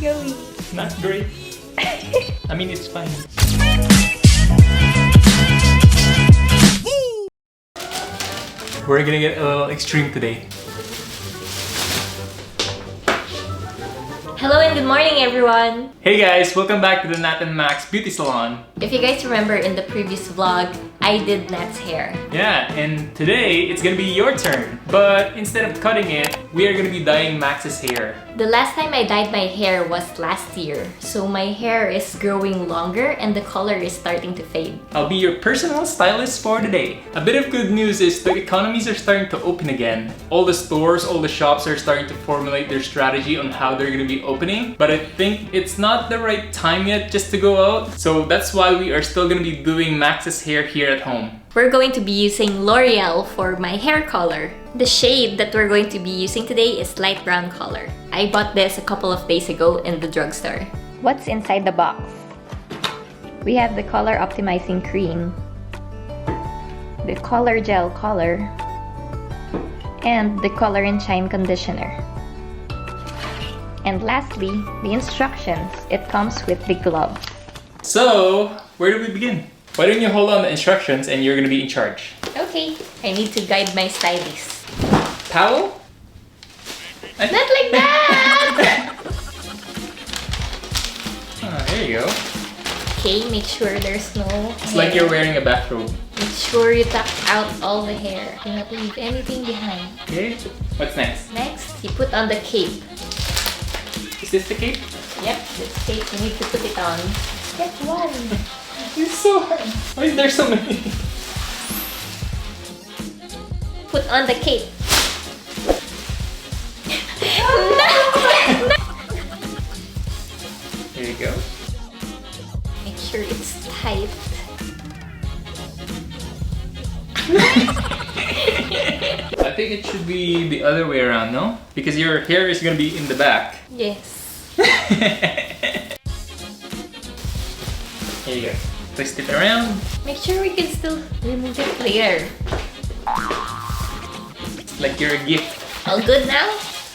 going? Not great. I mean, it's fine. We're gonna get a little extreme today. Hello and good morning, everyone! Hey guys, welcome back to the Nat and Max beauty salon. If you guys remember in the previous vlog, I did Nat's hair. Yeah, and today it's gonna be your turn. But instead of cutting it, we are gonna be dyeing Max's hair. The last time I dyed my hair was last year, so my hair is growing longer and the color is starting to fade. I'll be your personal stylist for today. A bit of good news is the economies are starting to open again. All the stores, all the shops are starting to formulate their strategy on how they're gonna be opening. But I think it's not the right time yet just to go out. So that's why we are still gonna be doing Max's hair here at home. We're going to be using L'Oreal for my hair color. The shade that we're going to be using today is light brown color. I bought this a couple of days ago in the drugstore. What's inside the box? We have the color optimizing cream, the color gel color, and the color and shine conditioner. And lastly, the instructions. It comes with the gloves. So, where do we begin? Why don't you hold on the instructions and you're gonna be in charge? Okay, I need to guide my stylist. Towel? Not like that! There you go. Okay, make sure there's no It's like you're wearing a bathrobe. Make sure you tuck out all the hair. Do not leave anything behind. Okay, what's next? Next, you put on the cape. Is this the cape? Yep, this cape, you need to put it on. Get one. It's so hard. Why is there so many? Put on the cape. There you go. Make sure it's tight. I think it should be the other way around, no? Because your hair is gonna be in the back. Yes. Here you go. Twist it around. Make sure we can still remove it later. It's like you're a gift. All good now?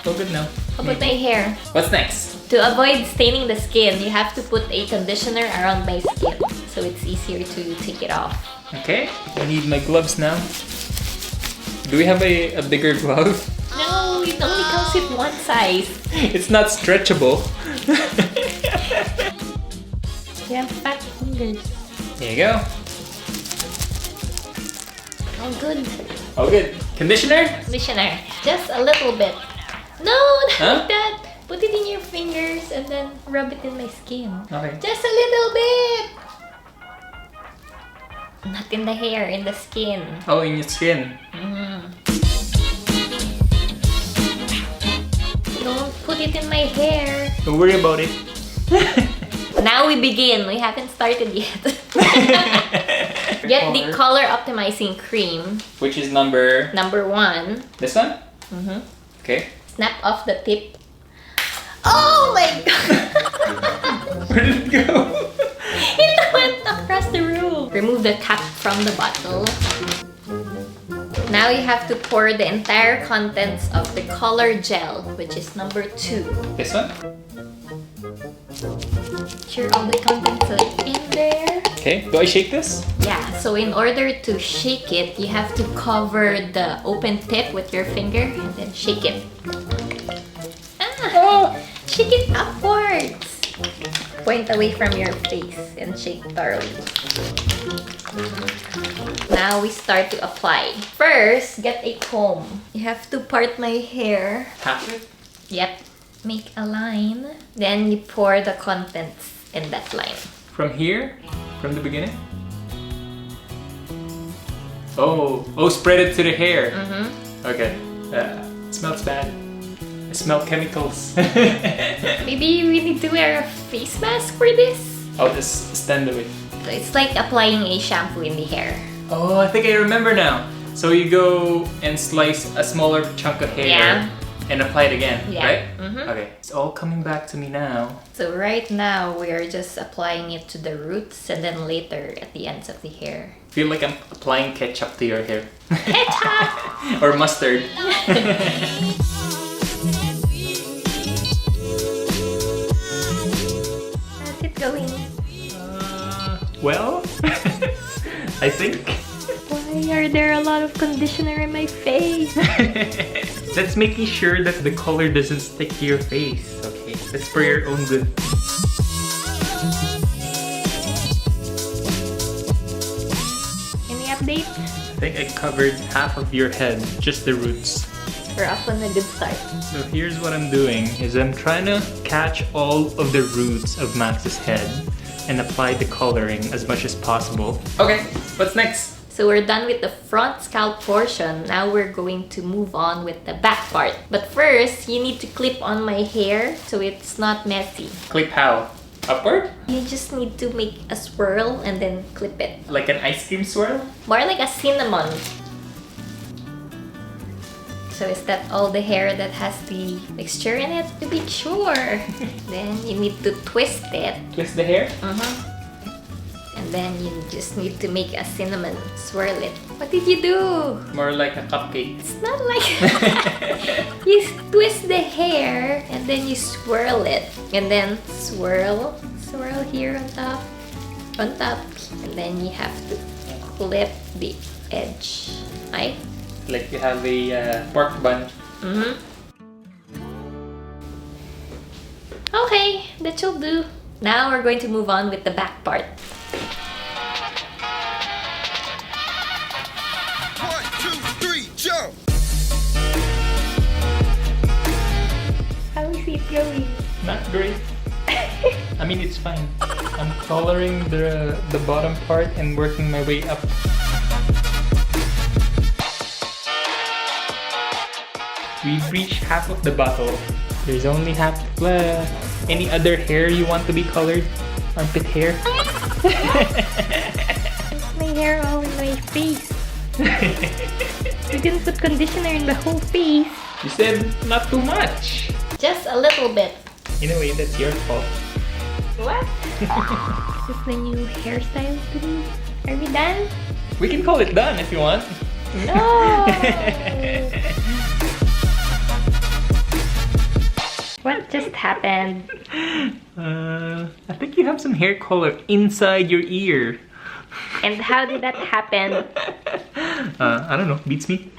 Oh, good now. How about my hair? What's next? To avoid staining the skin, you have to put a conditioner around my skin so it's easier to take it off. Okay, I need my gloves now. Do we have a bigger glove? No, it only comes with one size. It's not stretchable. You have fat fingers. There you go. All good. Oh, good. Conditioner? Conditioner. Just a little bit. No, not Huh? like that. Put it in your fingers and then rub it in my skin. Okay. Just a little bit. Not in the hair, in the skin. Oh, in your skin. Don't put it in my hair. Don't worry about it. Now we begin. We haven't started yet. Get the color optimizing cream. Which is number 1. this one? Okay. Snap off the tip. Oh my god! Where did it go? It went across the room. Remove the cap from the bottle. Now you have to pour the entire contents of the color gel, which is number 2. This one? Sure all the contents are in there. Okay. Do I shake this? Yeah, so in order to shake it, you have to cover the open tip with your finger and then shake it. Shake it upwards. Point away from your face and shake thoroughly. Now we start to apply. First, get a comb. You have to part my hair. Half it? Yep. Make a line. Then you pour the contents in that line. From here? From the beginning? Oh, spread it to the hair. Okay. It smells bad. I smell chemicals. Maybe we need to wear a face mask for this. I'll just stand away. So it's like applying a shampoo in the hair. Oh, I think I remember now. So you go and slice a smaller chunk of hair and apply it again, right? Okay, it's all coming back to me now. So right now we are just applying it to the roots and then later at the ends of the hair. Feel like I'm applying ketchup to your hair. Ketchup! Or mustard. Well, I think. Why are there a lot of conditioner in my face? That's making sure that the color doesn't stick to your face, okay? That's for your own good. Any update? I think I covered half of your head, just the roots. We're off on a good start. So here's what I'm doing, is I'm trying to catch all of the roots of Max's head and apply the coloring as much as possible. Okay, what's next? So we're done with the front scalp portion. Now we're going to move on with the back part. But first, you need to clip on my hair so it's not messy. Clip how? Upward? You just need to make a swirl and then clip it. Like an ice cream swirl? More like a cinnamon. So is that all the hair that has the texture in it? To be sure. Then you need to twist it. Twist the hair? And then you just need to make a cinnamon, swirl it. What did you do? More like a cupcake. It's not like you twist the hair and then you swirl it. And then swirl here on top, and then you have to clip the edge, right? Like you have a pork bun. Okay, that should do. Now we're going to move on with the back part. 1, 2, 3, jump! How is it going? Not great. I mean, it's fine. I'm coloring the bottom part and working my way up. We've reached half of the bottle. There's only half left. Any other hair you want to be colored? Armpit hair? My hair all in my face. You didn't put conditioner in the whole face. You said not too much. Just a little bit. In a way, that's your fault. What? Is this the new hairstyle to me? Are we done? We can call it done if you want. No! What just happened? I think you have some hair color inside your ear. And how did that happen? I don't know, beats me.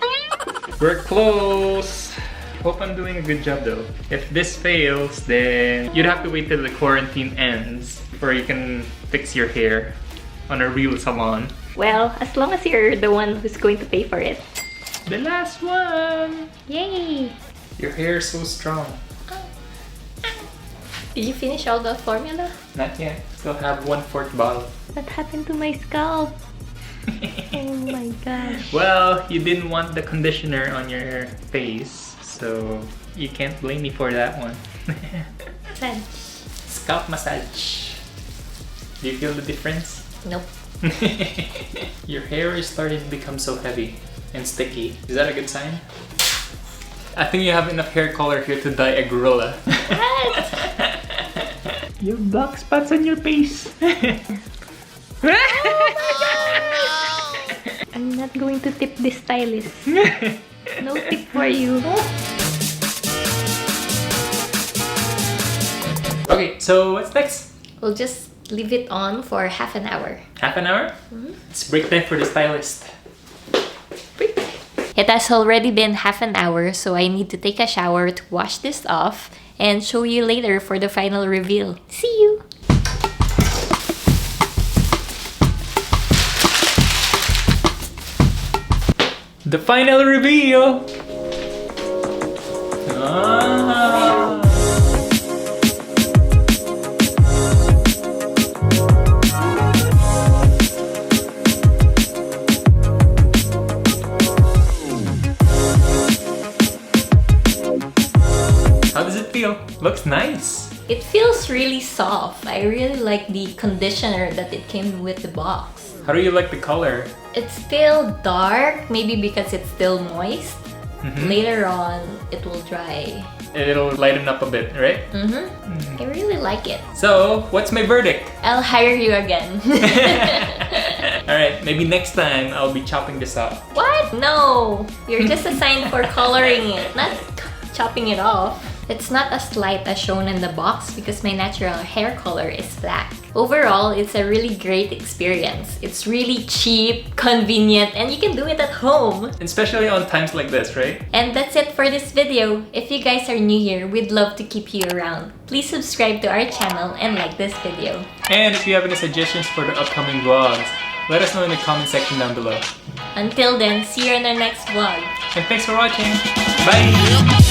We're close. Hope I'm doing a good job though. If this fails, then you'd have to wait till the quarantine ends before you can fix your hair on a real salon. Well, as long as you're the one who's going to pay for it. The last one! Yay! Your hair is so strong. Did you finish all the formula? Not yet. Still have 1/4 bottle. What happened to my scalp? Oh my gosh. Well, you didn't want the conditioner on your face, so you can't blame me for that one. Massage. Scalp massage. Do you feel the difference? Nope. Your hair is starting to become so heavy and sticky. Is that a good sign? I think you have enough hair color here to dye a gorilla. What? You have black spots on your face. I'm not going to tip this stylist. No tip for you. Okay, so what's next? We'll just leave it on for half an hour. Half an hour? It's break time for the stylist. It has already been half an hour, so I need to take a shower to wash this off and show you later for the final reveal. See you! The final reveal! Ah. How does it feel? Looks nice. It feels really soft. I really like the conditioner that it came with the box. How do you like the color? It's still dark, maybe because it's still moist. Later on, it will dry. It'll lighten up a bit, right? I really like it. So, what's my verdict? I'll hire you again. Alright, maybe next time I'll be chopping this off. What? No! You're just assigned for coloring it, not chopping it off. It's not as light as shown in the box because my natural hair color is black. Overall, it's a really great experience. It's really cheap, convenient, and you can do it at home. Especially on times like this, right? And that's it for this video. If you guys are new here, we'd love to keep you around. Please subscribe to our channel and like this video. And if you have any suggestions for the upcoming vlogs, let us know in the comment section down below. Until then, see you in our next vlog. And thanks for watching. Bye!